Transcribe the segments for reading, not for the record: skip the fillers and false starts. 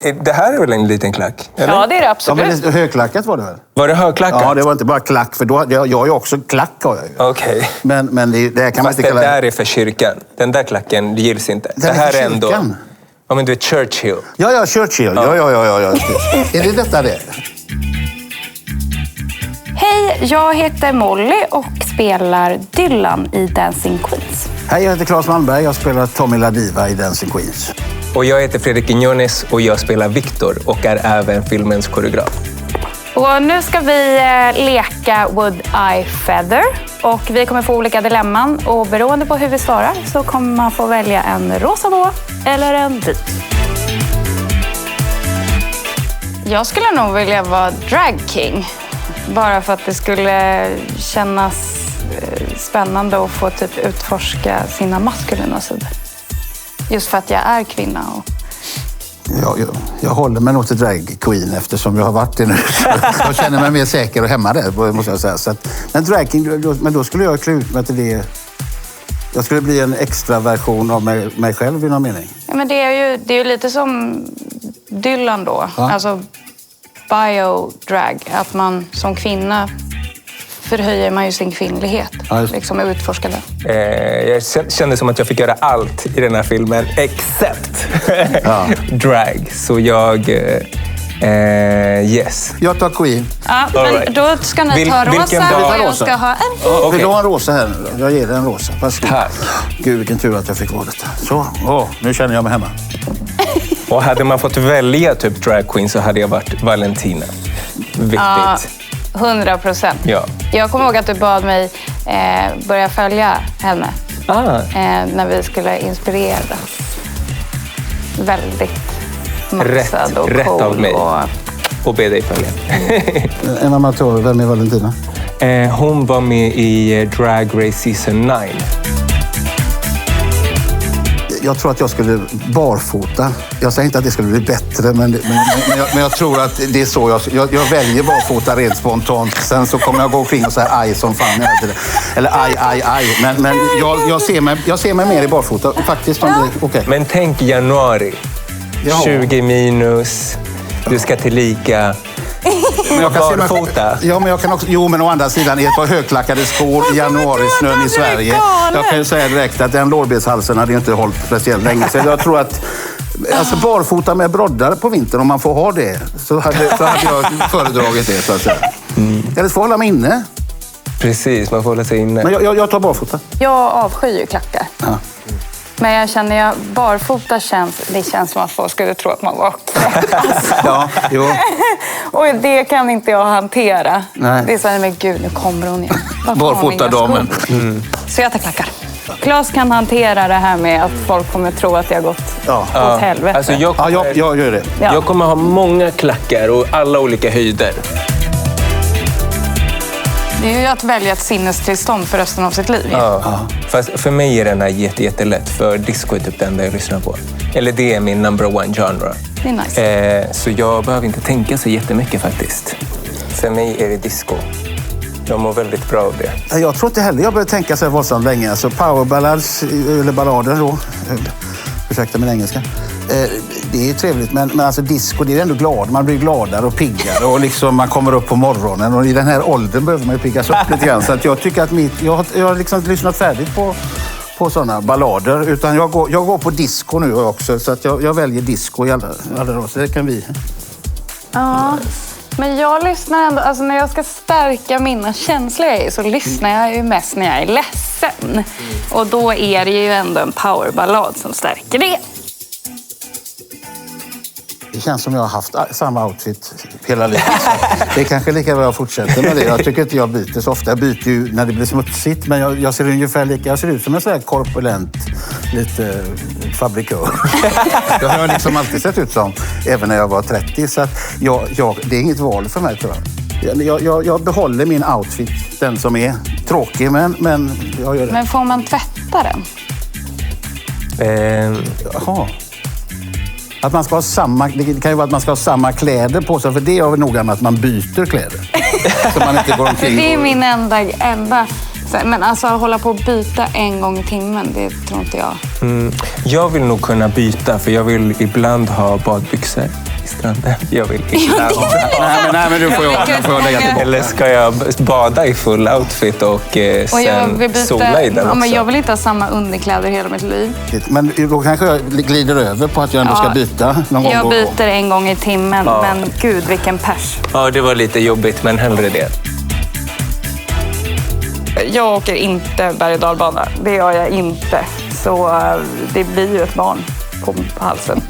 Det här är väl en liten klack? Eller? Ja, det är det absolut. Ja, högklackat var det väl? Var det högklackat? Ja, det var inte bara klack, för då, jag har ju också klack. Okej. Men det kan man Fast inte kalla det där är för kyrkan. Den där klacken gills inte. Den det här är är ändå... kyrkan? Ja, men du vet Churchill. Ja, Churchill. Ja. Är det detta det? Hej, jag heter Molly och spelar Dylan i Dancing Queens. Hej, jag heter Claes Malmberg. Jag spelar Tommy Ladiva i Dancing Queens. Och jag heter Fredrik Quiñones och jag spelar Victor och är även filmens koreograf. Och nu ska vi leka Would I Feather. Och vi kommer få olika dilemman. Och beroende på hur vi svarar så kommer man få välja en rosa båt eller en vit. Jag skulle nog vilja vara drag king. Bara för att det skulle kännas spännande att få typ utforska sina maskulina sidor. Just för att jag är kvinna. Jag håller mig nog till drag queen eftersom jag har varit det nu. Jag känner mig mer säker och hemma där, måste jag säga. Så att, men drag king, men då skulle jag klä ut mig till det. Jag skulle bli en extra version av mig själv i någon mening. Ja, men det är ju lite som Dylan då. Ja. Alltså biodrag. Att man som kvinna förhöjer man ju sin kvinnlighet. Ja, liksom utforskar det. Jag kände som att jag fick göra allt i den här filmen except drag. Så jag... yes. Jag tar Queen. Ja, men då ska ni ta rosa och jag ska ha en. Okay. Vill du ha en rosa här nu då? Jag ger dig en rosa. Tack. Gud, vilken tur att jag fick vara detta. Så, nu känner jag mig hemma. Och hade man fått välja typ drag queen så hade jag varit Valentina. Viktigt. Ja, 100%. Ja. Jag kommer ihåg att du bad mig börja följa henne. När vi skulle inspireras. Väldigt maxad och rätt cool. Av mig. Och be dig följa. En amatör, vem är Valentina? Hon var med i Drag Race Season 9. Jag tror att jag skulle barfota. Jag säger inte att det skulle bli bättre, men jag tror att det är så. Jag väljer barfota rent spontant. Sen så kommer jag gå omkring och säga aj som fan. Eller aj. Men jag ser mig mer i barfota faktiskt. Okay. Men tänk januari. 20 minus. Du ska till lika. Men jag kan barfota. Ja, men jag kan också. Jo, men å andra sidan, i ett par högklackade skor i januarisnön i Sverige. Jag kan ju säga direkt att den lårbenshalsen hade inte hållit speciellt länge. Så jag tror att alltså barfota med broddar på vintern, om man får ha det, så hade jag föredragit det, så att säga. Eller så får hålla mig inne. Precis, man får hålla sig inne. Men jag tar barfota. Jag avskyr ju klackar. Ja. Men jag känner att barfota känns som att folk skulle tro att man var alltså. Ja, jo. Och det kan inte jag hantera. Nej. Det är så här, men gud, nu kommer hon igen. Barfota-damen. Så jag tar klackar. Claes kan hantera det här med att folk kommer tro att jag gått åt helvete. Alltså jag gör det. Ja. Jag kommer ha många klackar och alla olika höjder. Det är ju att välja ett sinnestillstånd för resten av sitt liv. Ja. Fast för mig är den här jättelätt, för disco är typ det enda jag lyssnar på. Eller det är min number one genre. Det är nice. Så jag behöver inte tänka så jättemycket faktiskt. För mig är det disco. Jag mår väldigt bra av det. Jag tror inte heller jag behöver tänka så våldsamt länge. Alltså powerballads, eller ballader då. Ursäkta min engelska. Det är trevligt, men alltså disco, det är ändå glad. Man blir gladare och piggare och liksom man kommer upp på morgonen. Och i den här åldern behöver man ju piggas upp lite grann. Så att jag tycker att jag har liksom inte lyssnat färdigt på sådana ballader. Utan jag går på disco nu också. Så att jag väljer disco i alla raser. Det kan vi. Ja, men jag lyssnar ändå, alltså när jag ska stärka mina känslor så lyssnar jag ju mest när jag är ledsen. Och då är det ju ändå en powerballad som stärker det. Det känns som jag har haft samma outfit hela livet. Det är kanske lika bra jag fortsätter med det. Jag tycker inte jag byter så ofta. Jag byter ju när det blir smutsigt. Men jag ser ungefär lika. Jag ser ut som en sån här korpulent, lite fabrikör. Jag har liksom alltid sett ut som, även när jag var 30. Så att det är inget val för mig, tror jag. Jag behåller min outfit, den som är tråkig, men jag gör det. Men får man tvätta den? Jaha. Att man ska ha samma, det kan ju vara att man ska ha samma kläder på sig, för det är nog att man byter kläder. Så man inte går omkring. Det är min enda Men alltså hålla på att byta en gång i timmen, det tror inte jag. Jag vill nog kunna byta, för jag vill ibland ha badbyxor i stranden. Jag vill ibland Nej, men du får jag lägga tillbaka. Eller ska jag bada i full outfit och sen sola i den också? Men jag vill inte ha samma underkläder hela mitt liv. Men då kanske jag glider över på att jag ändå ska byta någon gång. Jag byter en gång i timmen, men gud vilken pers. Ja, det var lite jobbigt, men hellre det. Jag åker inte berg- och dalbana. Det gör jag inte. Så det blir ju ett barn på halsen.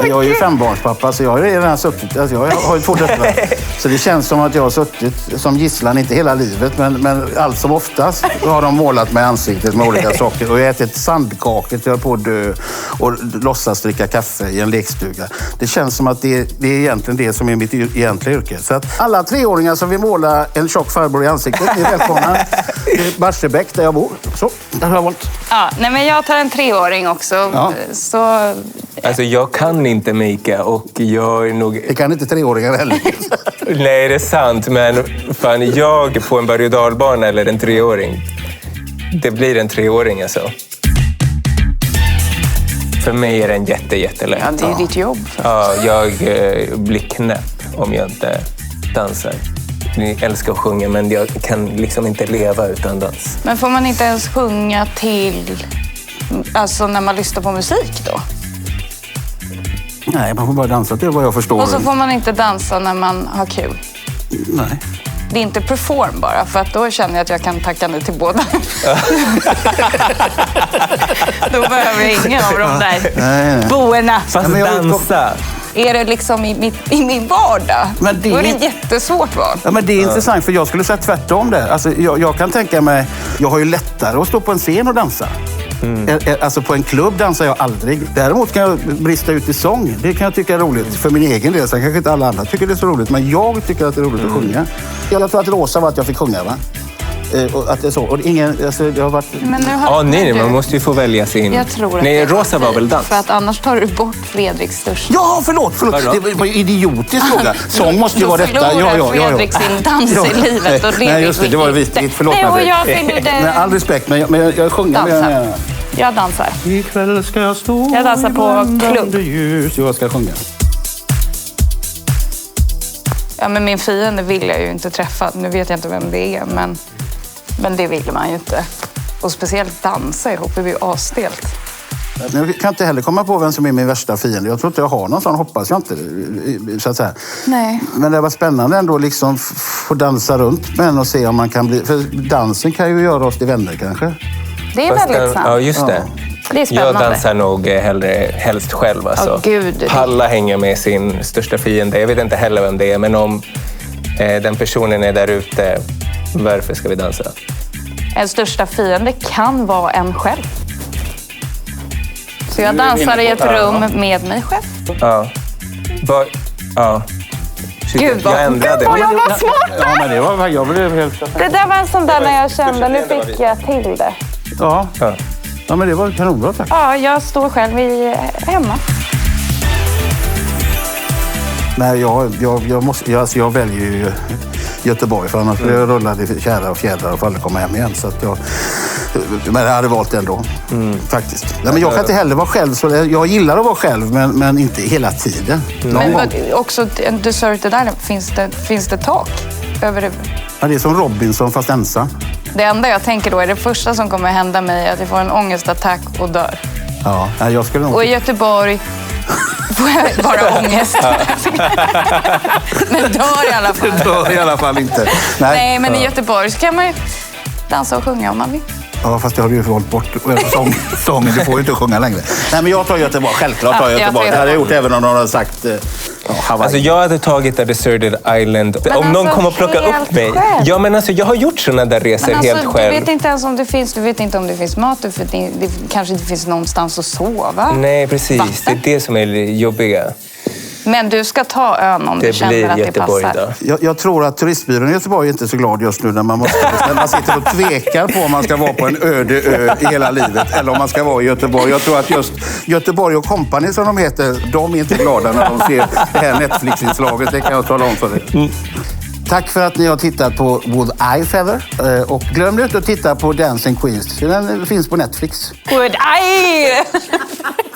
Jag är ju 5-barnspappa, så jag har redan suttit. Alltså jag har ju 2 döttrar. Så det känns som att jag har suttit som gisslan, inte hela livet, men allt som oftast har de målat mig i ansiktet med olika saker. Och jag har ätit sandkakor till jag på att dö och låtsas dricka kaffe i en lekstuga. Det känns som att det är egentligen det som är mitt egentliga yrke. Så att alla 3-åringar som vill måla en tjock farbror i ansiktet är välkomna till Barsebäck där jag bor. Så, där har jag valt. Ja, nej, men jag tar en 3-åring också. Ja. Så... Alltså jag kan inte makea och jag är nog... Det kan inte 3-åringar heller. Nej, det är sant, men fan, jag på en berg- och dalbana eller en 3-åring. Det blir en 3-åring alltså. För mig är den jättelätt. Ja, det är ditt jobb. Ja, jag blir knäpp om jag inte dansar. Jag älskar att sjunga, men jag kan liksom inte leva utan dans. Men får man inte ens sjunga till... Alltså när man lyssnar på musik då? Nej, man får bara dansa till vad jag förstår. Och så får man inte dansa när man har kul. Nej. Det är inte perform bara, för att då känner jag att jag kan tacka nej till båda. Då behöver jag ingen av de där boerna. Fast dansa. Är det liksom i min vardag, Men det... då är det jättesvårt val. Ja, men det är intressant, för jag skulle säga tvärtom där. Alltså, jag kan tänka mig, jag har ju lättare att stå på en scen och dansa. Alltså på en klubb dansar jag aldrig. Däremot kan jag brista ut i sång. Det kan jag tycka är roligt för min egen del. Sen kanske inte alla andra tycker det är så roligt. Men jag tycker att det är roligt att sjunga. Jag tror att Rosa var att jag fick sjunga, va? Och att det är så. Och ingen, alltså, det har varit... Men nu har Nej, man måste ju få välja sin... Jag tror att nej, Rosa var väl dans? För att annars tar du bort Fredriks största. Ja, förlåt. Det var ju idiotisk fråga. Sång måste ju vara detta. Då förlorar Fredrik sin dans i livet. Och nej, just det. Det var viktigt. Förlåt mig. Nej, och jag fyllde... Med all respekt, men jag sjunger. Jag dansar. Ikväll ska jag stå. Jag dansar på klubb. Ljus. Jag ska sjunga. Ja, men min fiende vill jag ju inte träffa. Nu vet jag inte vem det är, men det vill man ju inte. Och speciellt dansa ihop, det blir ju asstelt. Jag kan inte heller komma på vem som är min värsta fiende. Jag tror inte jag har någon sån, hoppas jag inte. Så att säga. Nej. Men det var spännande ändå liksom få dansa runt med en och se om man kan bli... För dansen kan ju göra oss till vänner kanske. Det är väldigt sant. Ja, just det. Det är spännande. Jag dansar nog helst själv. Alltså. Gud. Palla hänger med sin största fiende. Jag vet inte heller vem det är, men om den personen är där ute, varför ska vi dansa? En största fiende kan vara en själv. Så jag dansar i ett rum med mig själv. Ja. Ja. Gud vad jag var smart! Ja, men det var... Jag blev helt... Det där var en sån där när jag kände, nu fick jag till det. Ja. Ja, men det var kanonbra, tack. Ja, jag står själv hemma. Nej, jag väljer ju Göteborg, för annars skulle jag rulla i kära och fjädrar och få aldrig komma hem igen. Så att men jag hade valt ändå, faktiskt. Nej, men jag kan inte heller vara själv, så jag gillar att vara själv, men inte hela tiden. Men också en Deserted Island, finns det tak över det? Ja, det är som Robinson fast ensam. Det enda jag tänker då är det första som kommer hända mig är att jag får en ångestattack och dör. Ja, jag skulle nog... Och i Göteborg får jag bara ångest. Men dör i alla fall. Dör i alla fall inte. Nej, men i Göteborg så kan man ju dansa och sjunga om man vill. Ja, fast jag har ju valt bort sången. Du får ju inte sjunga längre. Nej, men jag tar Göteborg. Självklart tar jag Göteborg. Det hade jag gjort även om någon hade sagt Hawaii. Alltså jag hade tagit A Deserted Island. Men om alltså, någon kommer att plocka upp mig. Själv. Ja, men alltså jag har gjort sådana där resor helt själv. Du vet inte ens om det finns. Du vet inte om det finns mat. Det kanske inte finns någonstans att sova. Nej, precis. Vatten. Det är det som är jobbiga. Men du ska ta ön om du känner att det Göteborg passar. Jag tror att turistbyrån i Göteborg är inte så glad just nu när man sitter och tvekar på om man ska vara på en öde ö i hela livet eller om man ska vara i Göteborg. Jag tror att just Göteborg och Company som de heter, de är inte glada när de ser det här Netflix-inslaget. Det kan jag tala om för dig. Tack för att ni har tittat på Would I Feather. Och glöm inte att titta på Dancing Queens. Den finns på Netflix. Would I?